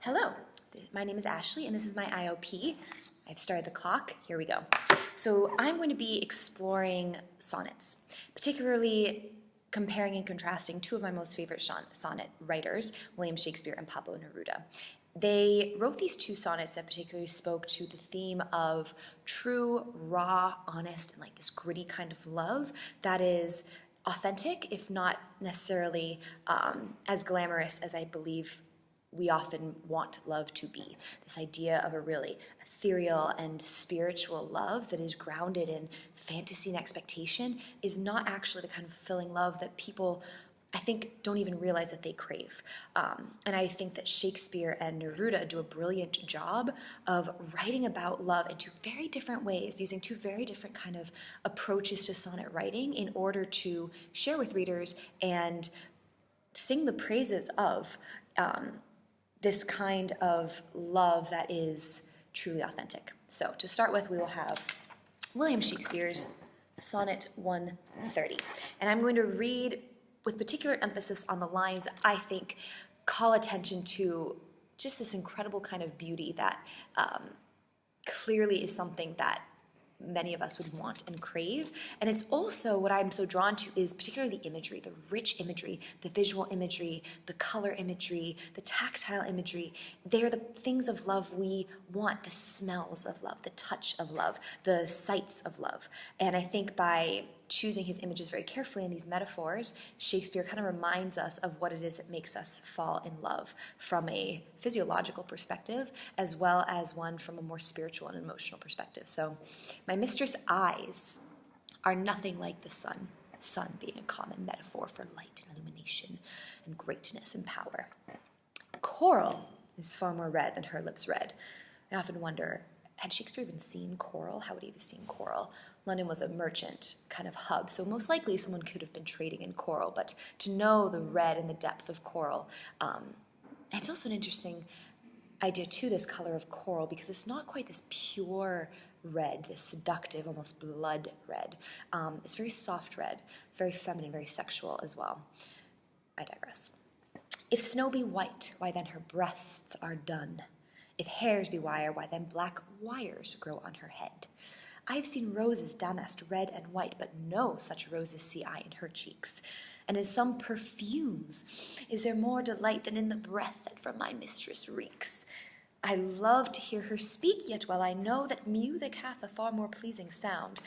Hello, my name is Ashley and this is my IOP. I've started the clock. Here we go. So I'm going to be exploring sonnets, particularly comparing and contrasting two of my most favorite sonnet writers, William Shakespeare and Pablo Neruda. They wrote these two sonnets that particularly spoke to the theme of true, raw, honest, and like this gritty kind of love that is authentic, if not necessarily as glamorous as I believe we often want love to be. This idea of a really ethereal and spiritual love that is grounded in fantasy and expectation is not actually the kind of fulfilling love that people, I think, don't even realize that they crave. And I think that Shakespeare and Neruda do a brilliant job of writing about love in two very different ways, using two very different kind of approaches to sonnet writing in order to share with readers and sing the praises of this kind of love that is truly authentic. So to start with, we will have William Shakespeare's Sonnet 130. And I'm going to read with particular emphasis on the lines that I think call attention to just this incredible kind of beauty that clearly is something that many of us would want and crave. And it's also what I'm so drawn to is particularly the imagery, the rich imagery, the visual imagery, the color imagery, the tactile imagery. They're the things of love we want, the smells of love, the touch of love, the sights of love. And I think by choosing his images very carefully in these metaphors, Shakespeare kind of reminds us of what it is that makes us fall in love from a physiological perspective, as well as one from a more spiritual and emotional perspective. So, my mistress' eyes are nothing like the sun being a common metaphor for light and illumination and greatness and power. Coral is far more red than her lips read. I often wonder, had Shakespeare even seen coral? How would he have seen coral? London was a merchant kind of hub, so most likely someone could have been trading in coral, but to know the red and the depth of coral, and it's also an interesting idea too, this color of coral, because it's not quite this pure red, this seductive, almost blood red. It's very soft red, very feminine, very sexual as well. I digress. If snow be white, why then her breasts are dun. If hairs be wire, why then black wires grow on her head. I have seen roses damasked red and white, but no such roses see I in her cheeks. And in some perfumes is there more delight than in the breath that from my mistress reeks. I love to hear her speak, yet well I know that music hath a far more pleasing sound.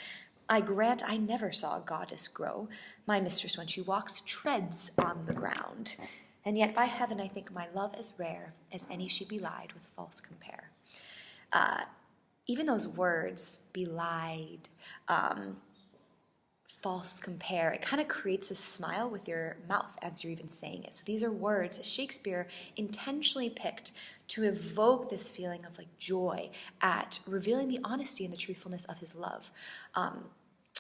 I grant I never saw a goddess grow. My mistress, when she walks, treads on the ground. And yet by heaven I think my love as rare as any she belied with false compare. Even those words, belied, false compare, it kind of creates a smile with your mouth as you're even saying it. So these are words that Shakespeare intentionally picked to evoke this feeling of like joy at revealing the honesty and the truthfulness of his love.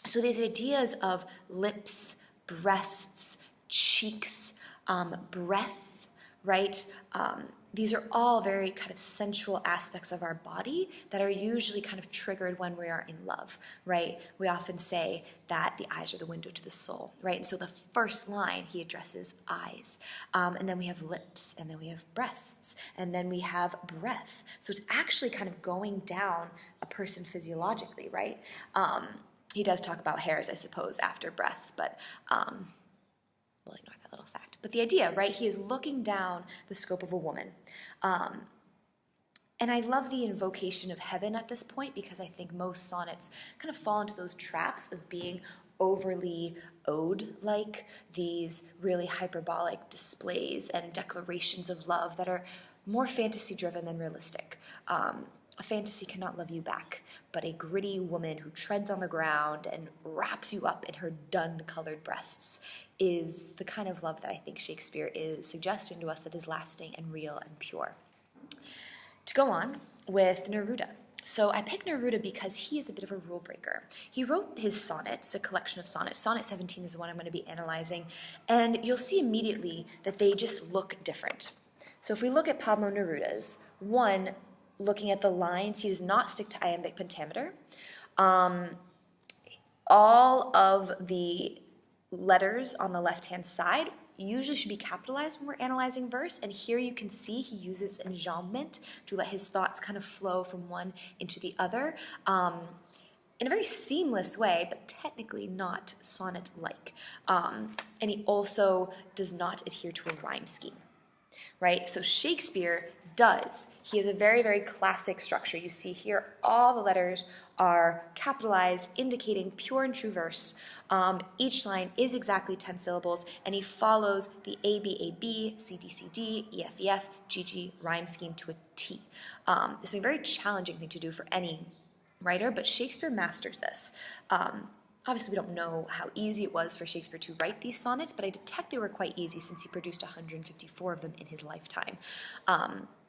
So these ideas of lips, breasts, cheeks, breath, right? These are all very kind of sensual aspects of our body that are usually kind of triggered when we are in love, right? We often say that the eyes are the window to the soul, right? And so the first line, he addresses eyes. And then we have lips, and then we have breasts, and then we have breath. So it's actually kind of going down a person physiologically, right? He does talk about hairs, I suppose, after breath, but we'll ignore that little fact. But the idea, right, he is looking down the scope of a woman. And I love the invocation of heaven at this point because I think most sonnets kind of fall into those traps of being overly ode-like, these really hyperbolic displays and declarations of love that are more fantasy-driven than realistic. A fantasy cannot love you back, but a gritty woman who treads on the ground and wraps you up in her dun-colored breasts is the kind of love that I think Shakespeare is suggesting to us that is lasting and real and pure. To go on with Neruda. So I picked Neruda because he is a bit of a rule breaker. He wrote his sonnets, a collection of sonnets. Sonnet 17 is the one I'm going to be analyzing, and you'll see immediately that they just look different. So if we look at Pablo Neruda's, one, looking at the lines, he does not stick to iambic pentameter. All of the letters on the left-hand side usually should be capitalized when we're analyzing verse, and here you can see he uses enjambment to let his thoughts kind of flow from one into the other in a very seamless way, but technically not sonnet-like. And he also does not adhere to a rhyme scheme, right? So Shakespeare does. He has a very, very classic structure. You see here all the letters are capitalized, indicating pure and true verse. Each line is exactly 10 syllables, and he follows the ABAB, CDCD, EFEF, GG rhyme scheme to a T. This is a very challenging thing to do for any writer, but Shakespeare masters this. Obviously, we don't know how easy it was for Shakespeare to write these sonnets, but I detect they were quite easy since he produced 154 of them in his lifetime.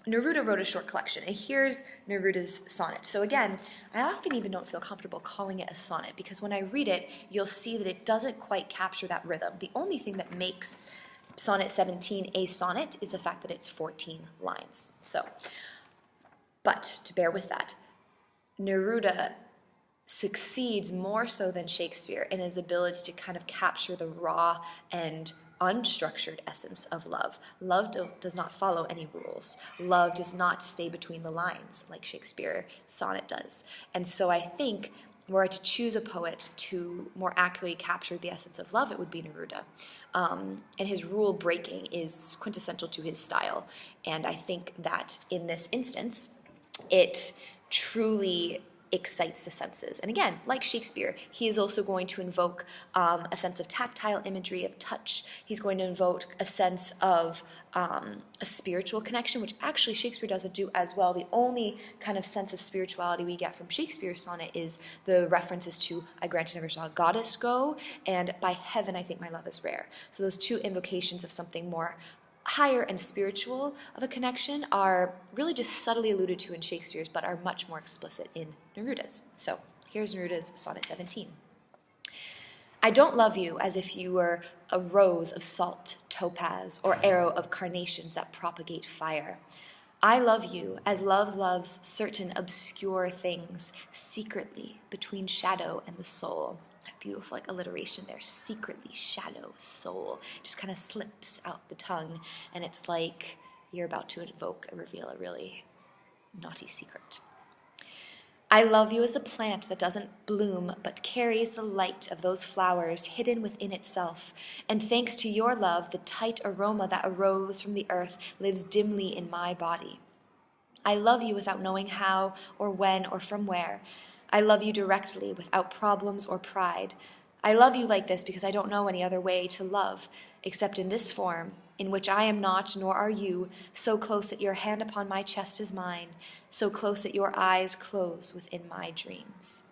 Neruda wrote a short collection, and here's Neruda's sonnet. So again, I often even don't feel comfortable calling it a sonnet because when I read it, you'll see that it doesn't quite capture that rhythm. The only thing that makes Sonnet 17 a sonnet is the fact that it's 14 lines. But to bear with that, Neruda succeeds more so than Shakespeare in his ability to kind of capture the raw and unstructured essence of love. Love does not follow any rules. Love does not stay between the lines like Shakespeare's sonnet does. And so I think were I to choose a poet to more accurately capture the essence of love, it would be Neruda. And his rule breaking is quintessential to his style. And I think that in this instance, it truly excites the senses. And again, like Shakespeare, he is also going to invoke a sense of tactile imagery, of touch. He's going to invoke a sense of a spiritual connection, which actually Shakespeare doesn't do as well. The only kind of sense of spirituality we get from Shakespeare's sonnet is the references to I grant I never saw a goddess go, and by heaven I think my love is rare. So those two invocations of something more higher and spiritual of a connection are really just subtly alluded to in Shakespeare's, but are much more explicit in Neruda's. So here's Neruda's Sonnet 17. I don't love you as if you were a rose of salt, topaz, or arrow of carnations that propagate fire. I love you as love loves certain obscure things, secretly between shadow and the soul. Beautiful like alliteration there, secretly, shadow, soul, just kind of slips out the tongue, and it's like you're about to invoke or reveal a really naughty secret. I love you as a plant that doesn't bloom but carries the light of those flowers hidden within itself, and thanks to your love, the tight aroma that arose from the earth lives dimly in my body. I love you without knowing how or when or from where. I love you directly, without problems or pride. I love you like this because I don't know any other way to love, except in this form, in which I am not, nor are you, so close that your hand upon my chest is mine, so close that your eyes close within my dreams.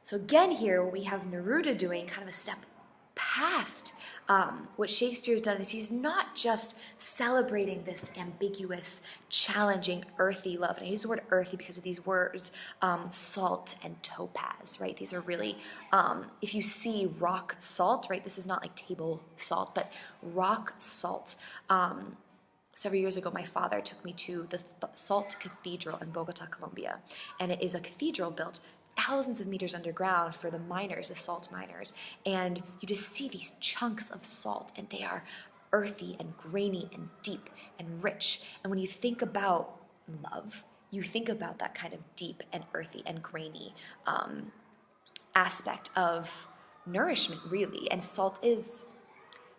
So again here, we have Neruda doing kind of a step past what Shakespeare's done is he's not just celebrating this ambiguous, challenging, earthy love. And I use the word earthy because of these words, salt and topaz, right? These are really, if you see rock salt, right, this is not like table salt, but rock salt. Several years ago, my father took me to the Salt Cathedral in Bogota, Colombia. And it is a cathedral built thousands of meters underground for the miners, the salt miners, and you just see these chunks of salt, and they are earthy and grainy and deep and rich. And when you think about love, you think about that kind of deep and earthy and grainy aspect of nourishment, really. And salt is,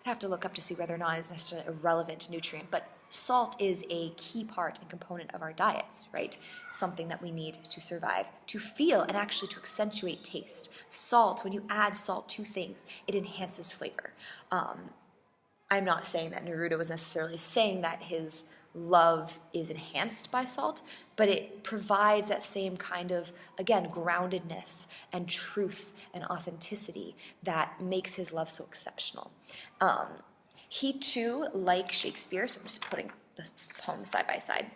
I'd have to look up to see whether or not it's necessarily a relevant nutrient, but salt is a key part and component of our diets, right? Something that we need to survive, to feel, and actually to accentuate taste. Salt, when you add salt to things, it enhances flavor. I'm not saying that Neruda was necessarily saying that his love is enhanced by salt, but it provides that same kind of, again, groundedness and truth and authenticity that makes his love so exceptional. He too, like Shakespeare, so I'm just putting the poems side by side.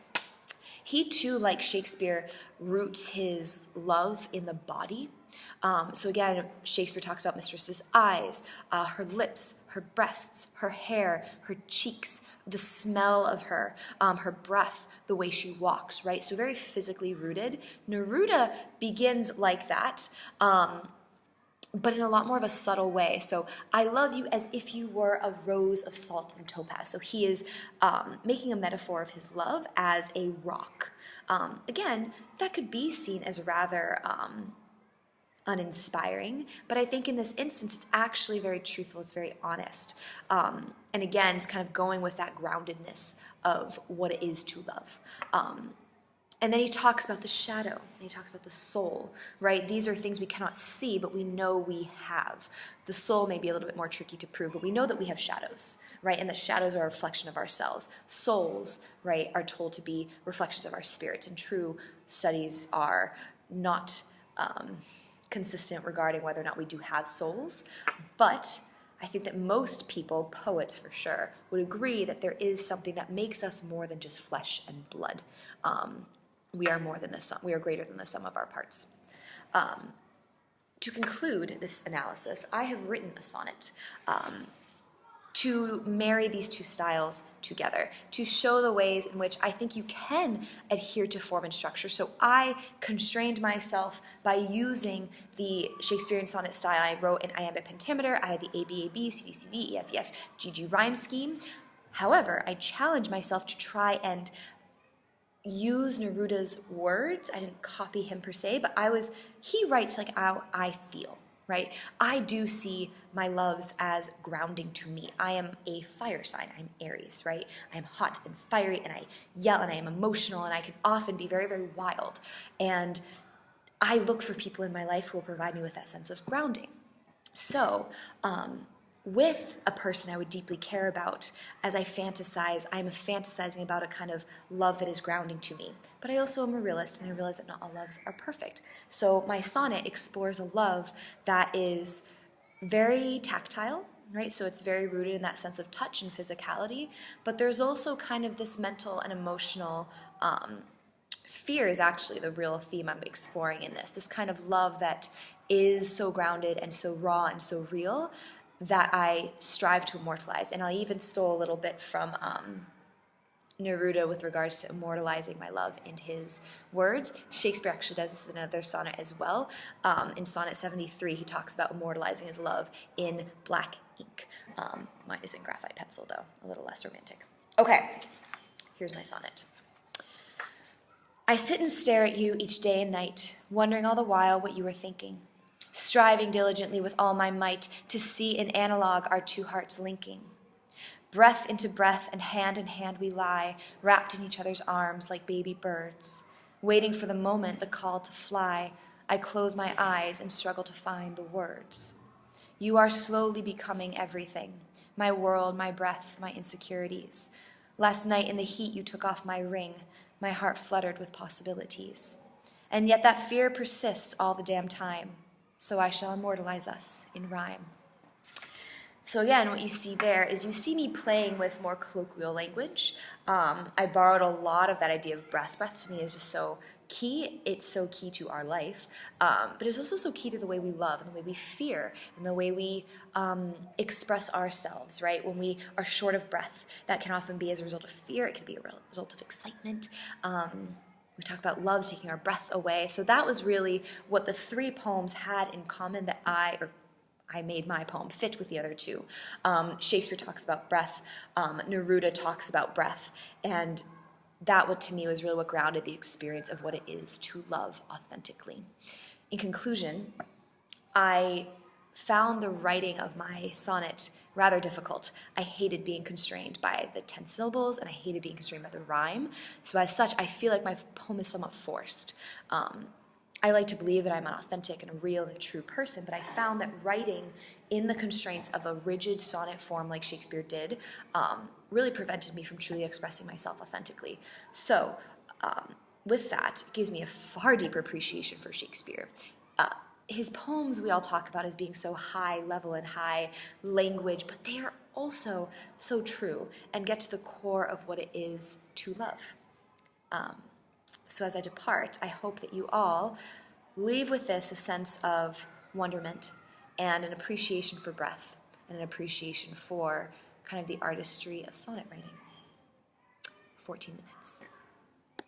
He too, like Shakespeare, roots his love in the body. So again, Shakespeare talks about mistress's eyes, her lips, her breasts, her hair, her cheeks, the smell of her, her breath, the way she walks, right? So very physically rooted. Neruda begins like that, but in a lot more of a subtle way. So I love you as if you were a rose of salt and topaz. So he is making a metaphor of his love as a rock. Again, that could be seen as rather uninspiring, but I think in this instance it's actually very truthful, it's very honest. And again, it's kind of going with that groundedness of what it is to love. And then he talks about the shadow, and he talks about the soul, right? These are things we cannot see, but we know we have. The soul may be a little bit more tricky to prove, but we know that we have shadows, right? And that shadows are a reflection of ourselves. Souls, right, are told to be reflections of our spirits, and true studies are not consistent regarding whether or not we do have souls, but I think that most people, poets for sure, would agree that there is something that makes us more than just flesh and blood. We are more than the sum. We are greater than the sum of our parts. To conclude this analysis, I have written a sonnet to marry these two styles together, to show the ways in which I think you can adhere to form and structure. So I constrained myself by using the Shakespearean sonnet style I wrote in iambic pentameter. I had the ABAB, CDCD, EFEF, GG rhyme scheme. However, I challenged myself to try and use Neruda's words. I didn't copy him per se, but he writes like how I feel, right? I do see my loves as grounding to me. I am a fire sign. I'm Aries, right? I'm hot and fiery, and I yell, and I am emotional, and I can often be very, very wild. And I look for people in my life who will provide me with that sense of grounding. So, with a person I would deeply care about, as I fantasize, I'm fantasizing about a kind of love that is grounding to me. But I also am a realist, and I realize that not all loves are perfect. So my sonnet explores a love that is very tactile, right? So it's very rooted in that sense of touch and physicality, but there's also kind of this mental and emotional fear is actually the real theme I'm exploring in this kind of love that is so grounded and so raw and so real that I strive to immortalize. And I even stole a little bit from Neruda with regards to immortalizing my love in his words. Shakespeare actually does this in another sonnet as well. In Sonnet 73, he talks about immortalizing his love in black ink. Mine is in graphite pencil, though, a little less romantic. Okay, here's my sonnet. I sit and stare at you each day and night, wondering all the while what you are thinking, striving diligently with all my might to see in analog our two hearts linking. Breath into breath and hand in hand we lie, wrapped in each other's arms like baby birds. Waiting for the moment, the call to fly, I close my eyes and struggle to find the words. You are slowly becoming everything, my world, my breath, my insecurities. Last night in the heat you took off my ring, my heart fluttered with possibilities. And yet that fear persists all the damn time. So I shall immortalize us in rhyme. So again, what you see there is you see me playing with more colloquial language. I borrowed a lot of that idea of breath. Breath to me is just so key. It's so key to our life. But it's also so key to the way we love and the way we fear and the way we express ourselves, right? When we are short of breath, that can often be as a result of fear. It can be a result of excitement. We talk about love taking our breath away. So that was really what the three poems had in common that I made my poem fit with the other two. Shakespeare talks about breath. Neruda talks about breath. And that, to me, was really what grounded the experience of what it is to love authentically. In conclusion, I found the writing of my sonnet rather difficult. I hated being constrained by the 10 syllables, and I hated being constrained by the rhyme. So as such, I feel like my poem is somewhat forced. I like to believe that I'm an authentic and a real and a true person, but I found that writing in the constraints of a rigid sonnet form like Shakespeare did really prevented me from truly expressing myself authentically. So with that, it gives me a far deeper appreciation for Shakespeare. His poems we all talk about as being so high level and high language, but they are also so true and get to the core of what it is to love. So as I depart, I hope that you all leave with this a sense of wonderment and an appreciation for breath and an appreciation for kind of the artistry of sonnet writing. 14 minutes.